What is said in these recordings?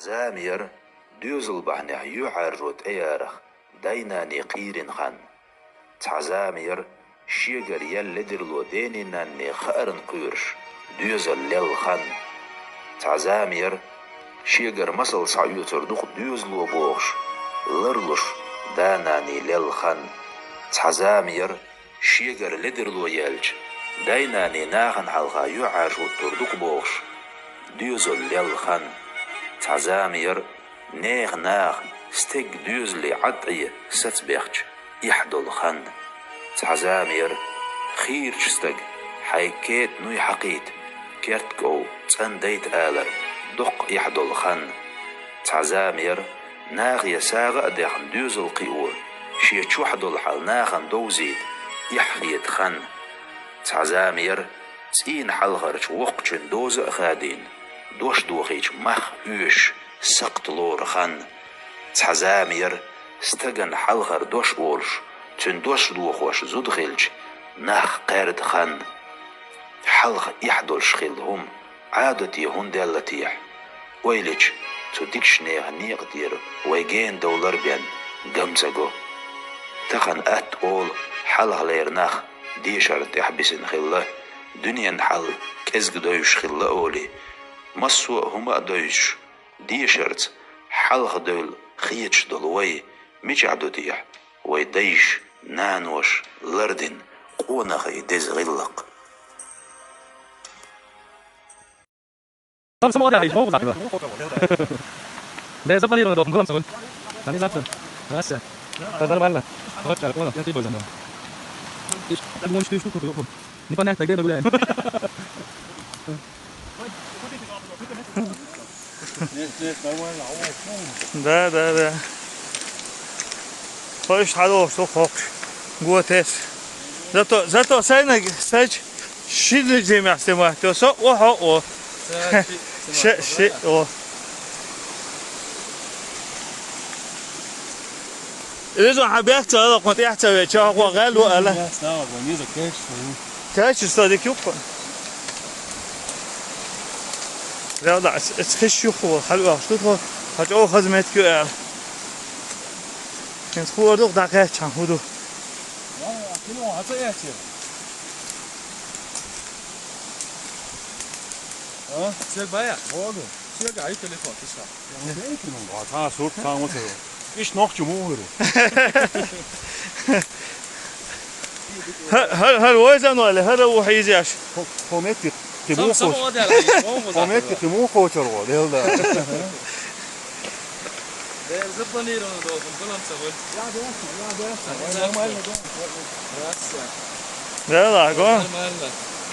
زامير دوزل بحنح يعرض ايارخ دايناني قيرن خان تعزامير شيغر يلدرلو دينيناني خارن قيرش دوزل لل خان تعزامير شيغر مسل سعيوتر دوخ دوزلو بوغش لرلوش داناني لل خان تعزامير شيغر لدرلو يلج دايناني ناخن حلقا يعرض تردوك بوغش دوزل لل خان تعزامير ناخ ستيق دوزلي عطية ستبيخش يحدل خان تعزامير خير شستق حيكيت نوي حقيت كيرتكو تنديت آلر دق يحدل خان تعزامير ناخ يساغ ديخن دوزل قيور شيتش وحدل حال ناخن دوزيد يحيت خان تعزامير تين حلغرش وقتشن دوز أخادين دوش دوخيش مخ يوش سقط لور خان تعزامير استغن حلغر دوش أولش تن دوش دوخوش زود خيلج ناخ قارد خان حلغ يحدلش خيلهم عادتي هندالتيح ويلج تديكش نيغ نيقدير ويجين دولار بيان قمزقو تخن أت أول حلغ ليرناخ ديشار تحبسن خلا دنيا حل كزق دوش خلا أولي مسوا هما دوش ديشارت حلغ دول خيتش دولوي مش عدو ديح ويديش نانوش لردن قونخ يدز غلق Som det är hårt att det är så blir det då går så men det är så rasa det bara hot där kolla jag tycker det det måste ju stå på ni kan inte det blir ده خش حلو سو خوش قوتس zato سنة سج شيل زي ما سمعت تو سو وهو شيء او إذا حبيت هذا كنت يحتوي شيء هو غال ولا كاش صديق يوقف لا لا تخش يخو حلوة شو هتقول خدمت كأل كنت خو أدوق دقيقة كم هدو كيلو هذا إيه سير بايع هو سير قاعد تليفون تسمع يعني كيلو ها صوت كان مثلا إيش نوع جمهور هل وزن ولا هذا هو حيزاش فونيتي فونيتي تموخو ترى ده ده زبطني لون ده كلام سوول لا لا قول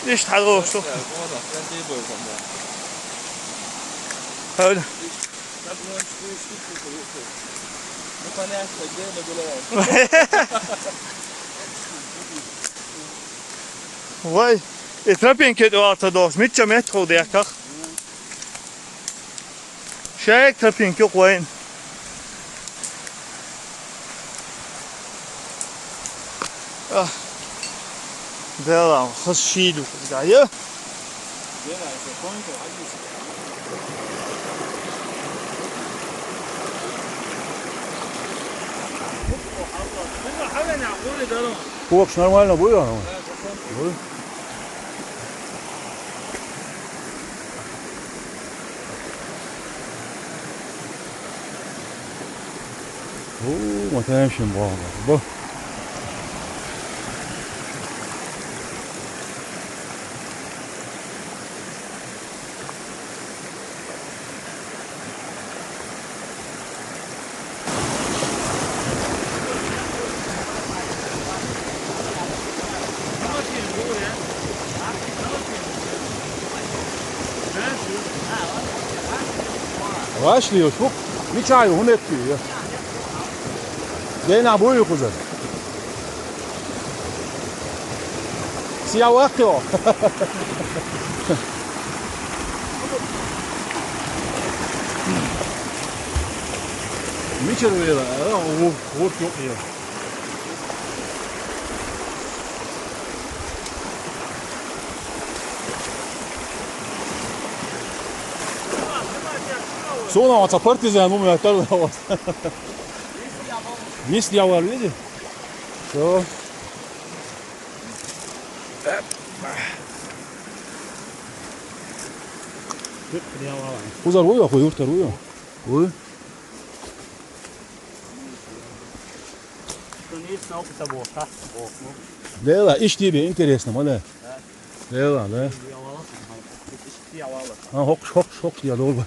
ليش تحضروا شو هذا واي اتربين كده أرتدوس 100 متر ديكر شايك تربين كده وين ده خش شيلو قاعد هو مش نورمال ابويا ما تمشي مبارك Вошли, шук, мечаю, гунетки. Я на бою кузен. Сиавакио. Мечеру era, вот yok ya. Sonra ata partizan mu yatar da var. Есть дьявол, видишь? Все. Kuzar uyu, koyurtar uyu. Uyu. Да, ищ тебе интересно, моля. Да, да. А, хок, я долго.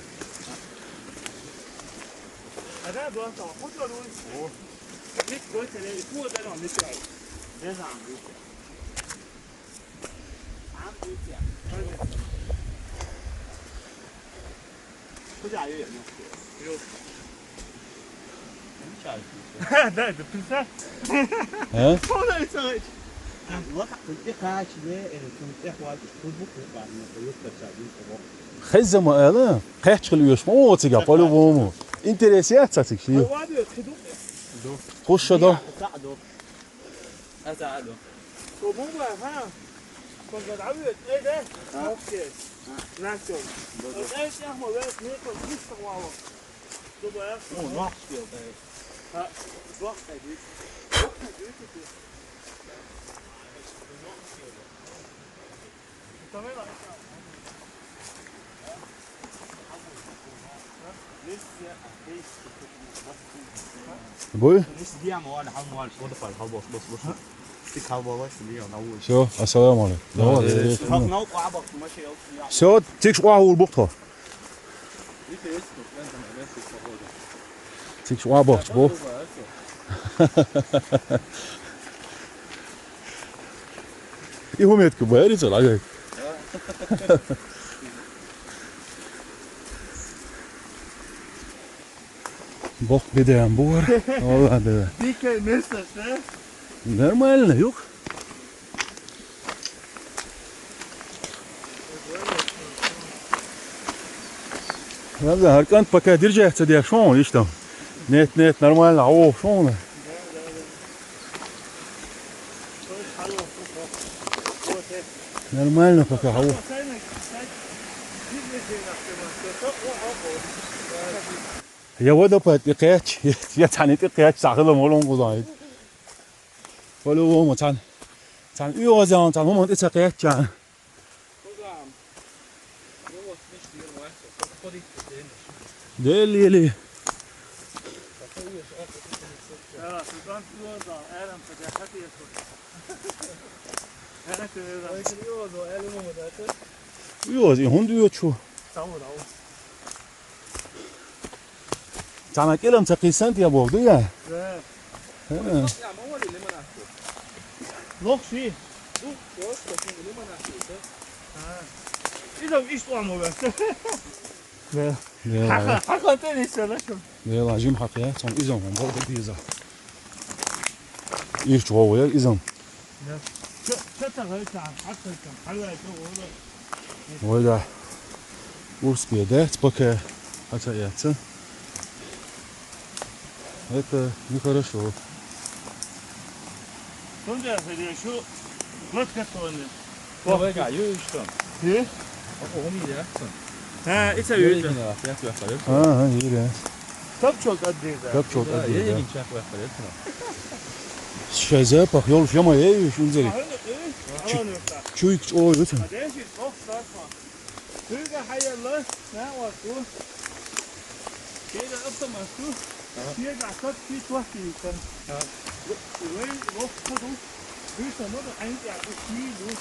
Да, это писать. He? خزة ما أنا قاعد شغل يوش ما هو تيجا بالو بومو إنتريسيات تاتيك شيء خش ده بوي شو السلام عليكم شو تيكش واحد البقطة تيكش واحد بقط بو 이홈에 그 뭐야 이랬어 나게 Bok bir de yan bu var. Vallahi de. Dikkat mesaj ha. Нормально, yok. Надо Аркан пока держаться, я шо, видишь там. Нет, нормально, о, шо он. Нормально пока, о. Я водопад بقيتش يعني بقيتش ساخذهم ولهم قضايد ولو ما كان يوزعون كان هم انت قيتش كان دليلي يوزي هندو يوتشو Sana kelam çakıysan diye boğdu ya. Nog zie. Is ook iets langer weg. Hakan tenis sana şu. Ne lazım hak ya. Son izin var. Boğdu bir izin. İş çoğu ya izin. Çatak haytan. Hakikaten. Hala çok olur. Öyle. Узкие, да? Пока отстоятся. Это нехорошо. Sonra şu vodka tonu. Давай га, юу шүү. Hı? Оомий яасан. Ha, içe Юу yürüdü. яах вэ? Ага, iyi. Çok adlıydı. Çok Яа, adlı. яг чаах байх вэ? Şey запах, yol yama ya, şunları. Anlıyorsa. Çuy o lütfen. Hadi şimdi çok saçma. Hüge hayırlı. Ne var bu? Şeyde ıptaması. Hier gaat dat niet wat die kan. Ja. Wij nog goed doen. Nu is er nog een eind ja, ik zie doen.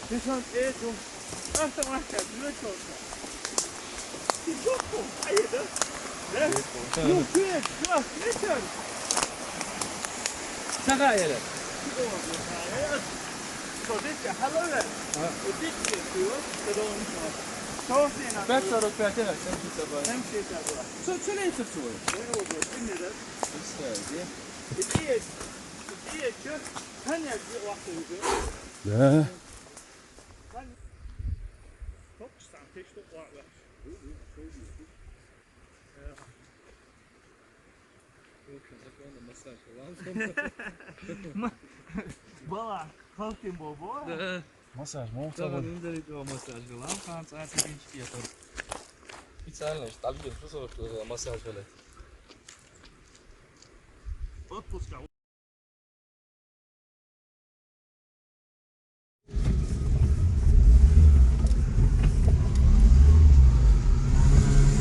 Dit is het doen. Dat is maar het lukt ook. Die dokter, hij is dat. Ne? Yok kijk, yok lütfen. Saga yere. Zo dit ja, hallo hè. Dit is het, dat doen we. Bak sarık piyatela sen git sabah. Hem şey yapıyor. Söyle işte söyle. Ne oldu? Şimdi de. İşte. İyi ki. Hani bir vakti Ya. Çok santik çok var. Bala, kalkın baba. Masaj mı? Tamam, indirdik o masaj falan. Kan saat 2 yapar. Специально, что Альбин просто массаж делает.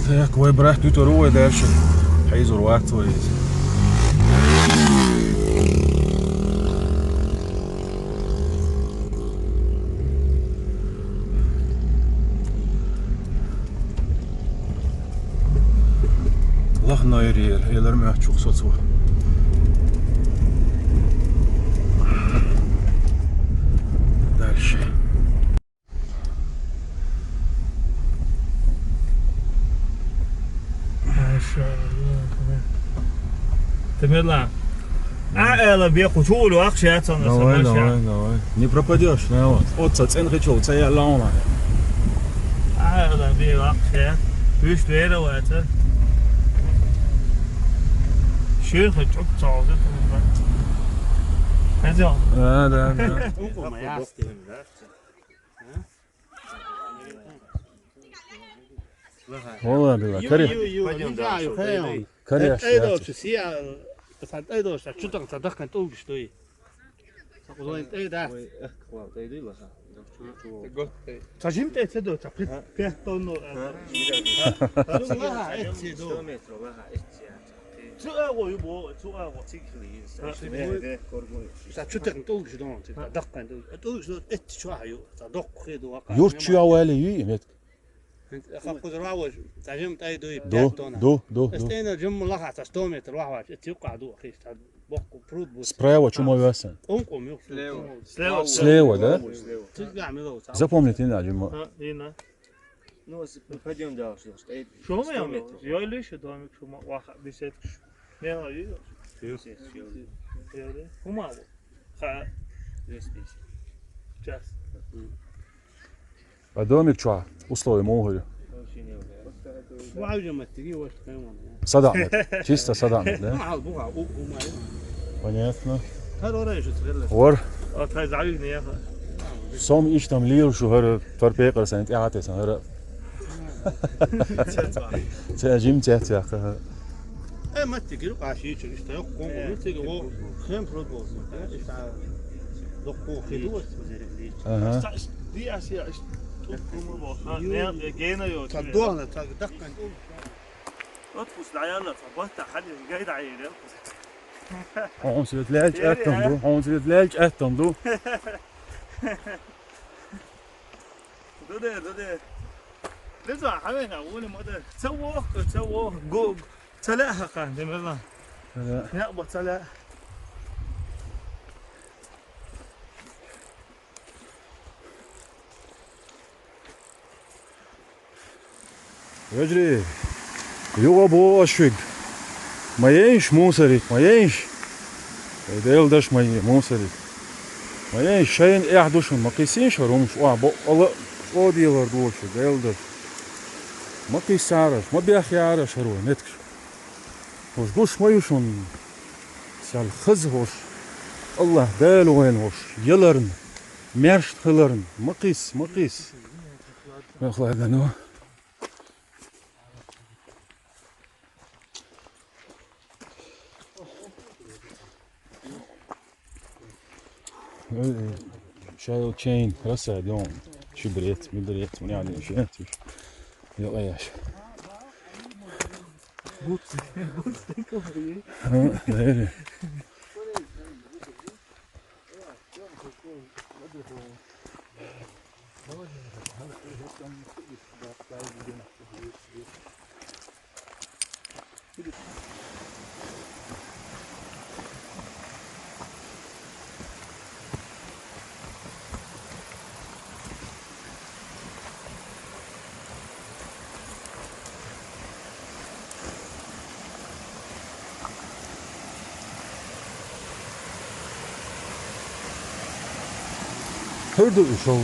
Так, выбрать тут руи дальше. Хайзур вакт вейз. Allah nayır eller mi çok satsı. Дальше. Тамерлан. Элла беху чулу ахшат он. Давай. Не пропадешь, на вот. Вот центр чул, це я лауна. Элла беху ахшат. Виш лера вата. Schön hat auch zu Hause. Also. Да. والله بالله كريه Пойдем дальше. كريه ايضا تسيا بس ايضا شو تصدق انت تقول شوي والله انت ايضا تجمت تدو تقيت بيتونو لها اتسيدو تسوى يبو تسوى شو تقول شو دون تدق تقول شو ات شو هيو تدق خيدو يورتشو والي يمت خاف راوج تعجمت اي دو استينا جم لها 100 متر واحد تيوقع دو اخي بوق برود بوس سبرايوا شو ما بيوسن انقم يوقف سليوة ده تلقى عملوا запомните да جماعة ها هنا Ну, пойдем дальше. شو ما يعملوا يا ليش دوامك شو ما واحد بيسيت يلا يلا هما خا جاس домик чуа условия могут وعاوز ما تجي وش كمان صدقنا чисто صدقنا да ما بوها هما понятно هذا ولا شو تغلى ور هاي زعلني يا اخي som ishtam lir شو هر تربيق سنت قاعد سن هر تجيم تحت يا اخي ايه ما تجي لك عشيش ايش تيقوم وتجي هو خيم برود بوز ايش دقو خدوه اها دي اشياء تقوم بوز جينا يو تدونا تدقن ادفس العيال فبطه خلي جاي عيال on se het lijkt echt dan doen on se het lijkt echt dan doen doe لازم حاول اقول ما ده تسوق جو تلاها كان دمنا لا بتلا يجري يوغا بو اشفق ما ينش موسري ما ينش يديل داش ما موسري ما ينش شاين احدوش ما قيسينش رومش بو الله او ديلر دوش ديل داش ما قيسارش ما بيخيارش رو نتكش وش قوش ما يوشون سال خزهوش الله دال وين وش يلرن مرشت خلرن ما قيس ما خلاص نو شايل تشين راسها اليوم شو بريت مدريت من يعني شيء يلا ياش ها Hörde ich schon.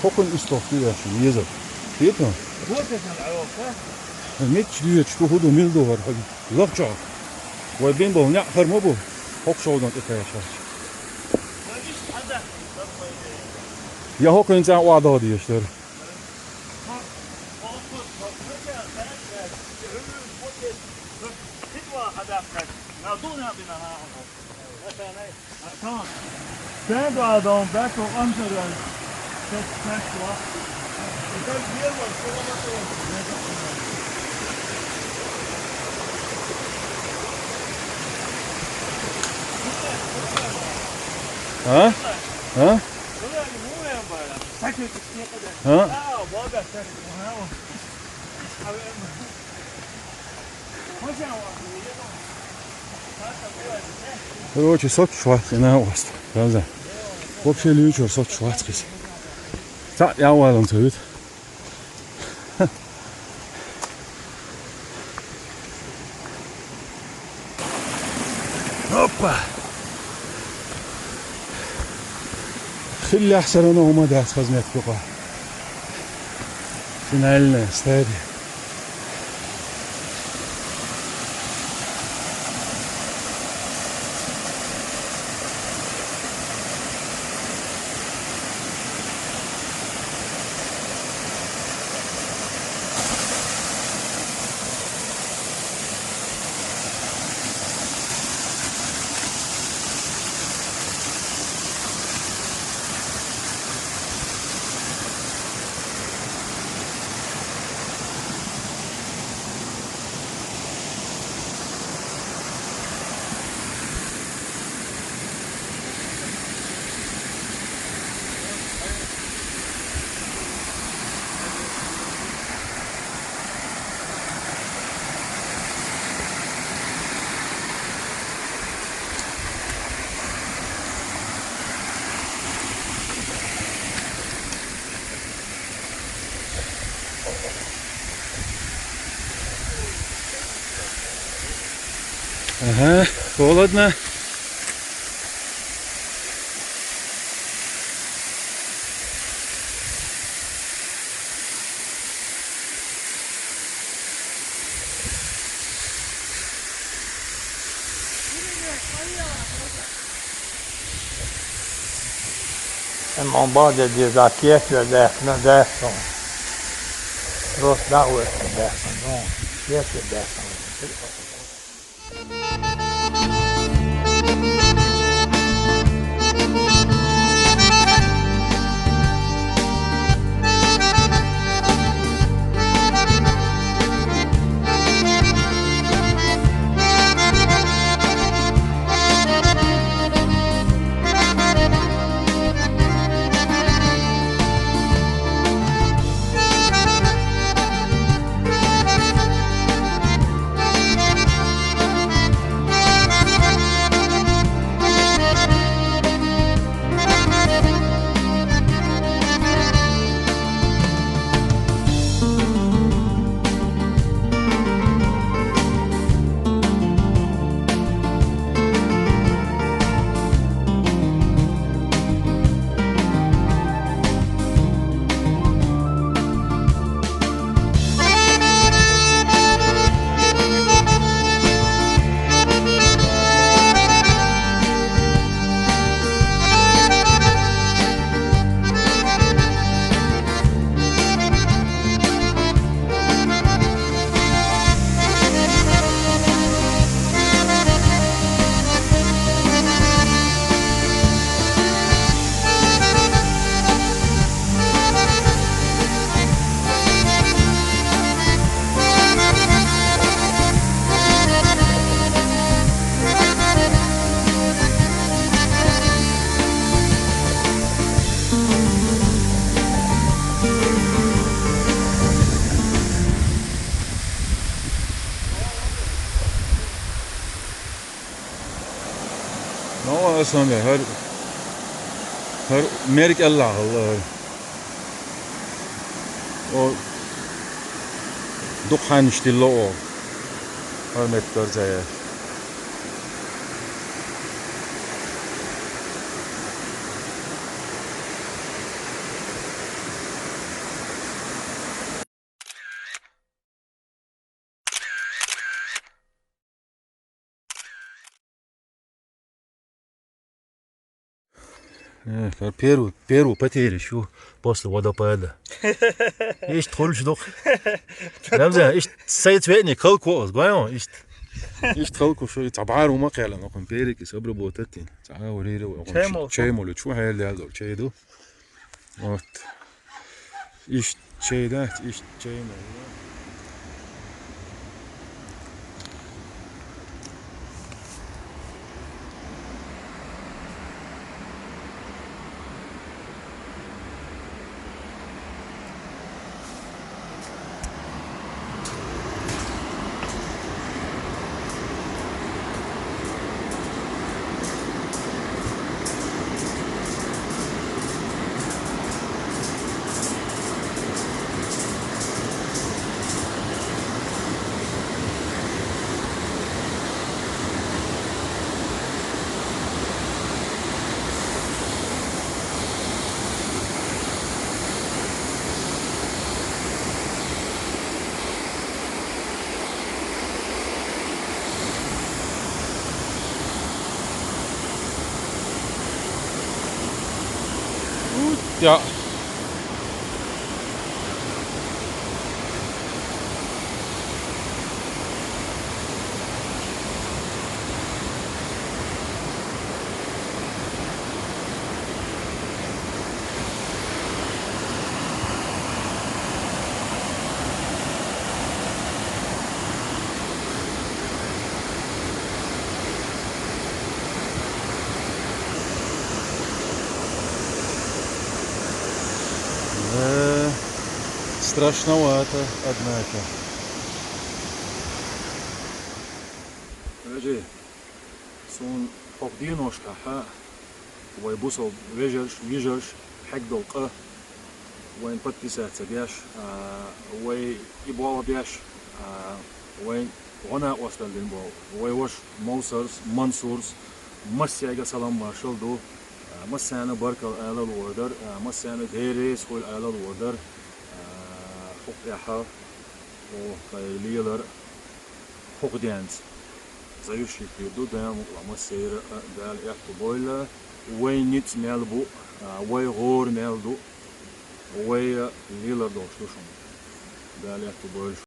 Hocken ist doch wieder schon hier. Geht noch. هو كان العوق Mit die شو هدو ميل دور حبي. لقجع. وبين بو نعفر ما بو. هوك شو دون إتايش. ما فيش حدا يا هوك إنسان واحد هادي يشتر. هو Sen de adam bek och Amsterdam. Det snack va. Det kan bli vad så ها ها ها Короче, сок шварц на ост. Правда? Вообще лючер сок шварц кис. За, я war uns hört. Hoppa. خلي احسن انا وما داس خزنت بقى. فينالنا استادي. Ага, холодно. En bad de la pièce de son. Rost dawe de son. Pièce de son. No, aslında her merik Allah Allah. O dukhan işte lo o. Hürmet görceye. Перу потери, شو после водопада. Ist toll doch. Ramza, ist seit wenig kalt was, gell? Ist يشتغلكوا شوي تعبارو ما قال أنا قم بيرك يصبر بوتتين تعاو ريرو شيء مولد شو هاي اللي هذول شيء دو وقت إيش شيء ده إيش شيء ما Ja. Страшновато, однако. Режи, сон فقدينوش كحا ويبوسو فيجرش حق دلقة وين بتكسات بياش وي يبوا بياش وين هنا وصل للبو ويوش موسرز منصورز مسيا سلام مارشال دو مسيا بركة على الوردر مسيا ديريس كل على الوردر حق يحا وقيليلر حق ديانس زيوش يكيدو دام مسير دال يحتو بويلة وين نيت ميلبو وي غور ميلدو وي ليلر دوش دوشون دال يحتو بويلة